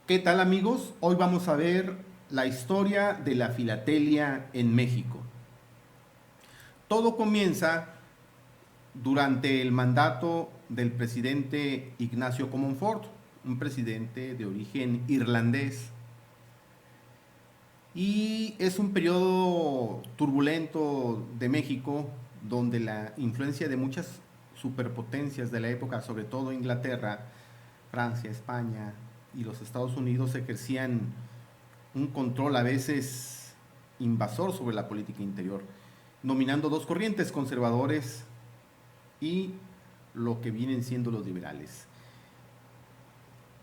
¿Qué tal, amigos? Hoy vamos a ver la historia de la filatelia en México. Todo comienza durante el mandato del presidente Ignacio Comonfort, un presidente de origen irlandés. Y es un periodo turbulento de México donde la influencia de muchas superpotencias de la época, sobre todo Inglaterra, Francia, España y los Estados Unidos, ejercían un control a veces invasor sobre la política interior, dominando dos corrientes, conservadores y lo que vienen siendo los liberales.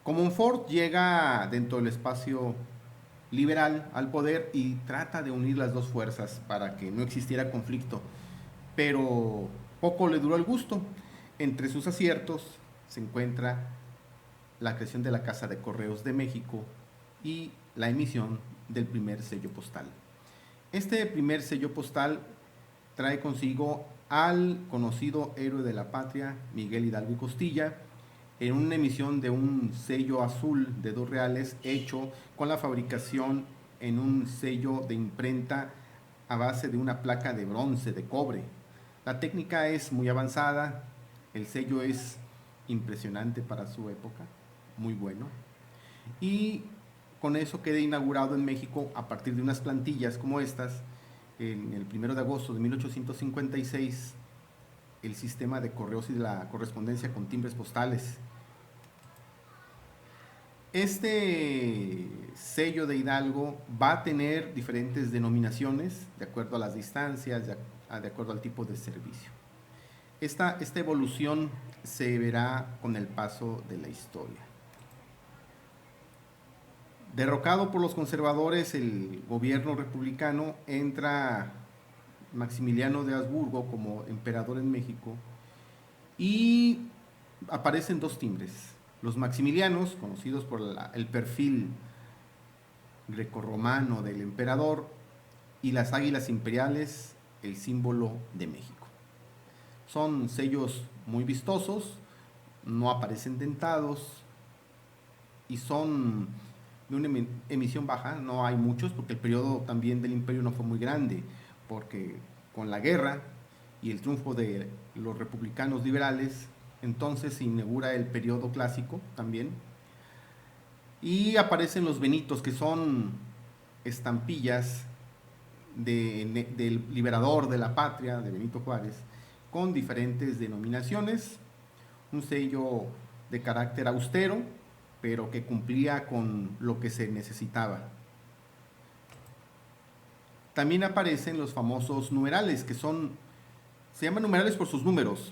Comonfort llega dentro del espacio liberal al poder y trata de unir las dos fuerzas para que no existiera conflicto, pero poco le duró el gusto. Entre sus aciertos se encuentra la creación de la Casa de Correos de México y la emisión del primer sello postal. Este primer sello postal trae consigo al conocido héroe de la patria, Miguel Hidalgo y Costilla, en una emisión de un sello azul de 2 reales hecho con la fabricación en un sello de imprenta a base de una placa de bronce, de cobre. La técnica es muy avanzada, el sello es impresionante para su época, muy bueno. Y con eso queda inaugurado en México, a partir de unas plantillas como estas, en el 1 de agosto de 1856, el sistema de correos y de la correspondencia con timbres postales. Este sello de Hidalgo va a tener diferentes denominaciones de acuerdo a las distancias, de acuerdo al tipo de servicio. Esta evolución se verá con el paso de la historia. Derrocado por los conservadores el gobierno republicano, entra Maximiliano de Habsburgo como emperador en México y aparecen dos timbres. Los maximilianos, conocidos por el perfil grecorromano del emperador, y las águilas imperiales, el símbolo de México. Son sellos muy vistosos, no aparecen dentados y son de una emisión baja. No hay muchos porque el periodo también del imperio no fue muy grande, porque con la guerra y el triunfo de los republicanos liberales, entonces se inaugura el periodo clásico también, y aparecen los benitos, que son estampillas del liberador de la patria, de Benito Juárez, con diferentes denominaciones, un sello de carácter austero, pero que cumplía con lo que se necesitaba. También aparecen los famosos numerales, que se llaman numerales por sus números,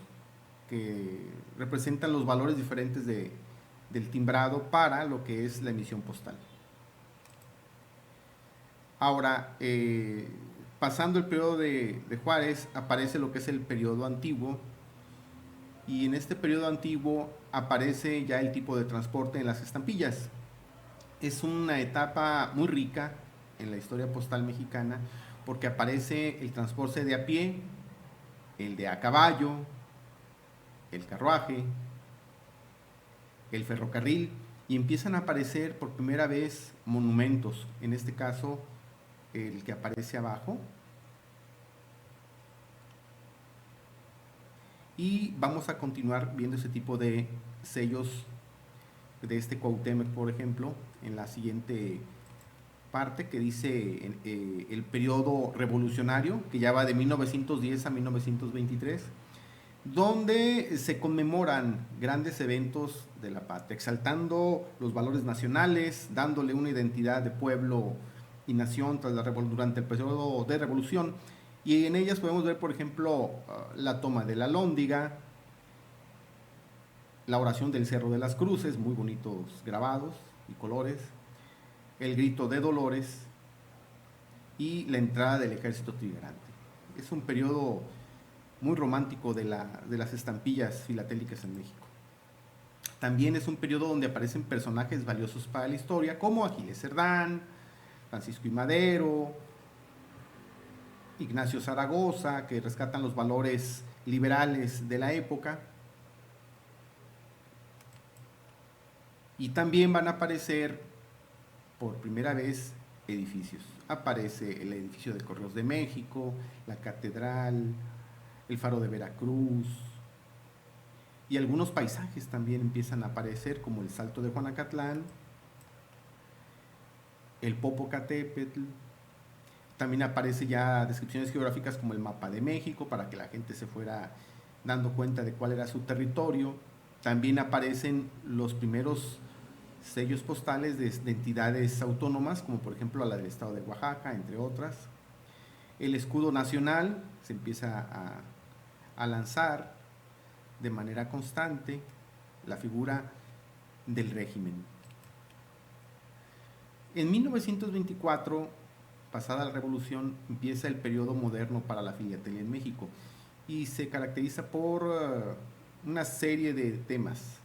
que representan los valores diferentes del timbrado para lo que es la emisión postal. Ahora, pasando el periodo de Juárez, aparece lo que es el periodo antiguo, y en este periodo antiguo aparece ya el tipo de transporte en las estampillas. Es una etapa muy rica en la historia postal mexicana, porque aparece el transporte de a pie, el de a caballo, el carruaje, el ferrocarril, y empiezan a aparecer por primera vez monumentos, en este caso el que aparece abajo. Y vamos a continuar viendo ese tipo de sellos de este Cuauhtémoc, por ejemplo, en la siguiente parte, que dice el periodo revolucionario, que ya va de 1910 a 1923, donde se conmemoran grandes eventos de la patria, exaltando los valores nacionales, dándole una identidad de pueblo y nación durante el periodo de revolución. Y en ellas podemos ver, por ejemplo, la toma de la Alhóndiga, la oración del Cerro de las Cruces, muy bonitos grabados y colores, el grito de Dolores y la entrada del ejército trigarante. Es un periodo muy romántico de las estampillas filatélicas en México. También es un periodo donde aparecen personajes valiosos para la historia, como Aquiles Cerdán, Francisco I. Madero, Ignacio Zaragoza, que rescatan los valores liberales de la época. Y también van a aparecer por primera vez edificios. Aparece el edificio de Correos de México, la catedral, el faro de Veracruz, y algunos paisajes también empiezan a aparecer, como el Salto de Juanacatlán, el Popocatépetl. También aparece ya descripciones geográficas como el mapa de México, para que la gente se fuera dando cuenta de cuál era su territorio. También aparecen los primeros sellos postales de entidades autónomas, como por ejemplo la del estado de Oaxaca, entre otras. El escudo nacional se empieza a lanzar de manera constante, la figura del régimen. En 1924, pasada la revolución, empieza el periodo moderno para la filatelia en México y se caracteriza por una serie de temas.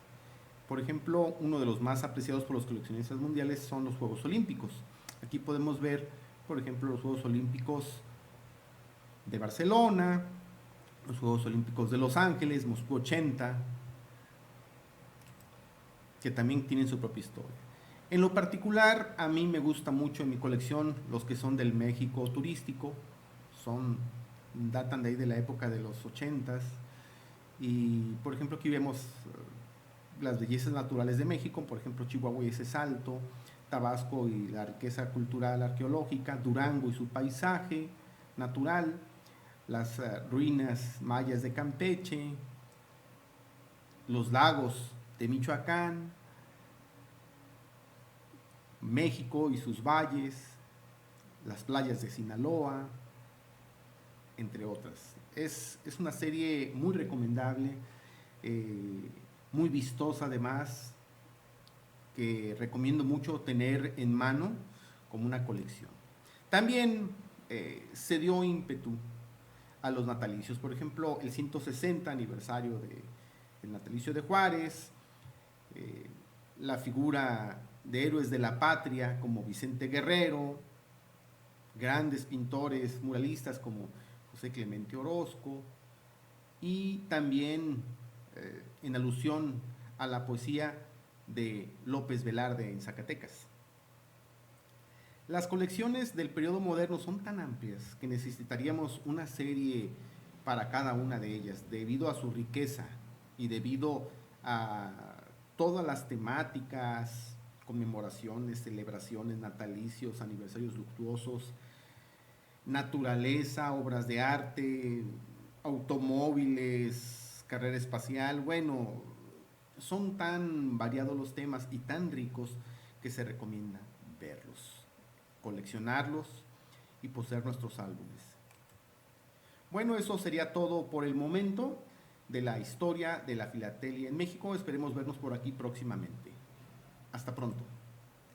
Por ejemplo, uno de los más apreciados por los coleccionistas mundiales son los Juegos Olímpicos. Aquí podemos ver, por ejemplo, los Juegos Olímpicos de Barcelona, los Juegos Olímpicos de Los Ángeles, Moscú 80, que también tienen su propia historia. En lo particular, a mí me gusta mucho en mi colección los que son del México turístico, datan de ahí de la época de los 80s, y por ejemplo aquí vemos las bellezas naturales de México, por ejemplo Chihuahua y ese salto, Tabasco y la riqueza cultural arqueológica, Durango y su paisaje natural, las ruinas mayas de Campeche, los lagos de Michoacán, México y sus valles, las playas de Sinaloa, entre otras. Es una serie muy recomendable, muy vistosa además, que recomiendo mucho tener en mano como una colección. También se dio ímpetu a los natalicios, por ejemplo, el 160 aniversario del natalicio de Juárez, la figura de héroes de la patria como Vicente Guerrero, grandes pintores muralistas como José Clemente Orozco, y también en alusión a la poesía de López Velarde en Zacatecas. Las colecciones del periodo moderno son tan amplias que necesitaríamos una serie para cada una de ellas, debido a su riqueza y debido a todas las temáticas, conmemoraciones, celebraciones, natalicios, aniversarios luctuosos, naturaleza, obras de arte, automóviles, carrera espacial. Bueno, son tan variados los temas y tan ricos que se recomienda verlos, coleccionarlos y poseer nuestros álbumes. Bueno, eso sería todo por el momento de la historia de la filatelia en México. Esperemos vernos por aquí próximamente. Hasta pronto.